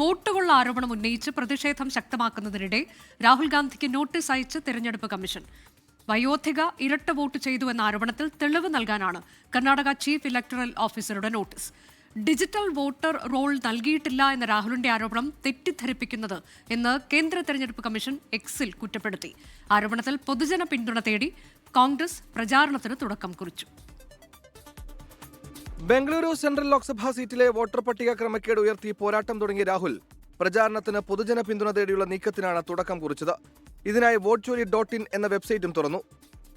വോട്ടുകൊള്ള ആരോപണം ഉന്നയിച്ച് പ്രതിഷേധം ശക്തമാക്കുന്നതിനിടെ രാഹുൽ ഗാന്ധിക്ക് നോട്ടീസ് അയച്ച് തെരഞ്ഞെടുപ്പ് കമ്മീഷൻ. വയോധിക ഇരട്ട വോട്ട് ചെയ്തുവെന്ന ആരോപണത്തിൽ തെളിവ് നൽകാനാണ് കർണാടക ചീഫ് ഇലക്ടറൽ ഓഫീസറുടെ നോട്ടീസ്. ഡിജിറ്റൽ വോട്ടർ റോൾ നൽകിയിട്ടില്ല എന്ന രാഹുലിന്റെ ആരോപണം തെറ്റിദ്ധരിപ്പിക്കുന്നത് എന്ന് കേന്ദ്ര തെരഞ്ഞെടുപ്പ് കമ്മീഷൻ എക്സിൽ കുറ്റപ്പെടുത്തി. ആരോപണത്തിൽ പൊതുജന പിന്തുണ തേടി കോൺഗ്രസ് പ്രചാരണത്തിന് തുടക്കം കുറിച്ചു. ബംഗളൂരു സെൻട്രൽ ലോക്സഭാ സീറ്റിലെ വോട്ടർ പട്ടിക ക്രമക്കേട് ഉയർത്തി പോരാട്ടം തുടങ്ങിയ രാഹുൽ പ്രചാരണത്തിന് പൊതുജന പിന്തുണ തേടിയുള്ള നീക്കത്തിനാണ് തുടക്കം കുറിച്ചത്. ഇതിനായി വോട്ട്ചോരി.in എന്ന വെബ്സൈറ്റും തുറന്നു.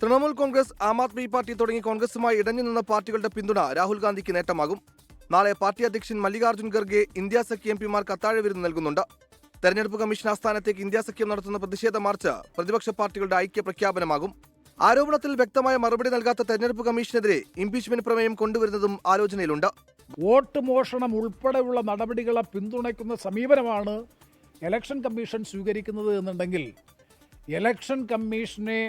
തൃണമൂൽ കോൺഗ്രസ്, ആം ആദ്മി പാർട്ടി തുടങ്ങി കോൺഗ്രസുമായി ഇടഞ്ഞു നിന്ന പാർട്ടികളുടെ പിന്തുണ രാഹുൽ ഗാന്ധിക്ക് നേട്ടമാകും. നാളെ പാർട്ടി അധ്യക്ഷൻ മല്ലികാർജ്ജുൻ ഖർഗെ ഇന്ത്യ സഖ്യ എംപിമാർക്ക് അത്താഴ വിരുന്ന് നൽകുന്നുണ്ട്. തെരഞ്ഞെടുപ്പ് കമ്മീഷൻ ആസ്ഥാനത്തേക്ക് ഇന്ത്യ സഖ്യം നടത്തുന്ന പ്രതിഷേധ മാർച്ച് പ്രതിപക്ഷ പാർട്ടികളുടെ ഐക്യ പ്രഖ്യാപനമാകും. ആരോപണത്തിൽ വ്യക്തമായ മറുപടി നൽകാത്ത തെരഞ്ഞെടുപ്പ് കമ്മീഷനെതിരെ ഇംപീച്ച്മെന്റ് പ്രമേയം കൊണ്ടുവരുന്നതും ആലോചനയിലുണ്ട്. വോട്ട് മോഷണം ഉൾപ്പെടെയുള്ള നടപടികളെ പിന്തുണയ്ക്കുന്ന സമീപനമാണ് ഇലക്ഷൻ കമ്മീഷൻ സ്വീകരിക്കുന്നത് എന്നുണ്ടെങ്കിൽ ഇലക്ഷൻ കമ്മീഷനെ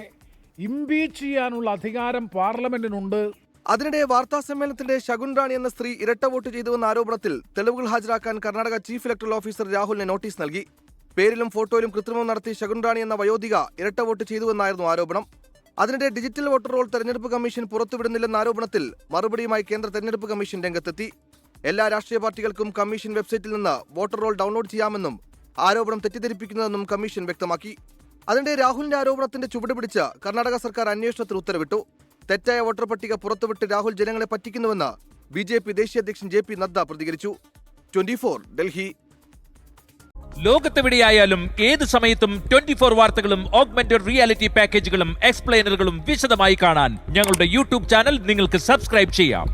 ഇംപീച്ച് ചെയ്യാനുള്ള അധികാരം പാർലമെന്റിനുണ്ട്. അതിനിടെ വാർത്താ സമ്മേളനത്തിന്റെ ശകുൻ റാണി എന്ന സ്ത്രീ ഇരട്ട വോട്ട് ചെയ്തുവെന്ന ആരോപണത്തിൽ തെളിവുകൾ ഹാജരാക്കാൻ കർണാടക ചീഫ് ഇലക്ടറൽ ഓഫീസർ രാഹുലിന് നോട്ടീസ് നൽകി. പേരിലും ഫോട്ടോയിലും കൃത്രിമം നടത്തി ശകുൻ റാണി എന്ന വയോധിക ഇരട്ട വോട്ട് ചെയ്തുവെന്നായിരുന്നു ആരോപണം. അതിനിടെ ഡിജിറ്റൽ വോട്ടർ റോൾ തെരഞ്ഞെടുപ്പ് കമ്മീഷൻ പുറത്തുവിടുന്നില്ലെന്ന ആരോപണത്തിൽ മറുപടിയുമായി കേന്ദ്ര തെരഞ്ഞെടുപ്പ് കമ്മീഷൻ രംഗത്തെത്തി. എല്ലാ രാഷ്ട്രീയ പാർട്ടികൾക്കും കമ്മീഷൻ വെബ്സൈറ്റിൽ നിന്ന് വോട്ടർ റോൾ ഡൗൺലോഡ് ചെയ്യാമെന്നും ആരോപണം തെറ്റിദ്ധരിപ്പിക്കുന്നതെന്നും കമ്മീഷൻ വ്യക്തമാക്കി. അതിനിടെ രാഹുലിന്റെ ആരോപണത്തിന്റെ ചുവട് പിടിച്ച് കർണാടക സർക്കാർ അന്വേഷണത്തിന് ഉത്തരവിട്ടു. തെറ്റായ വോട്ടർ പട്ടിക പുറത്തുവിട്ട് രാഹുൽ ജനങ്ങളെ പറ്റിക്കുന്നുവെന്ന് BJP ദേശീയ അധ്യക്ഷൻ JP നദ്ദ പ്രതികരിച്ചു. 24 ഡൽഹി. ലോകത്തെവിടെയായാലും ഏത് സമയത്തും 24 വാർത്തകളും ഓഗ്മെന്റഡ് റിയാലിറ്റി പാക്കേജുകളും എക്സ്പ്ലെയിനറുകളും വിശദമായി കാണാൻ ഞങ്ങളുടെ യൂട്യൂബ് ചാനൽ നിങ്ങൾക്ക് സബ്സ്ക്രൈബ് ചെയ്യാം.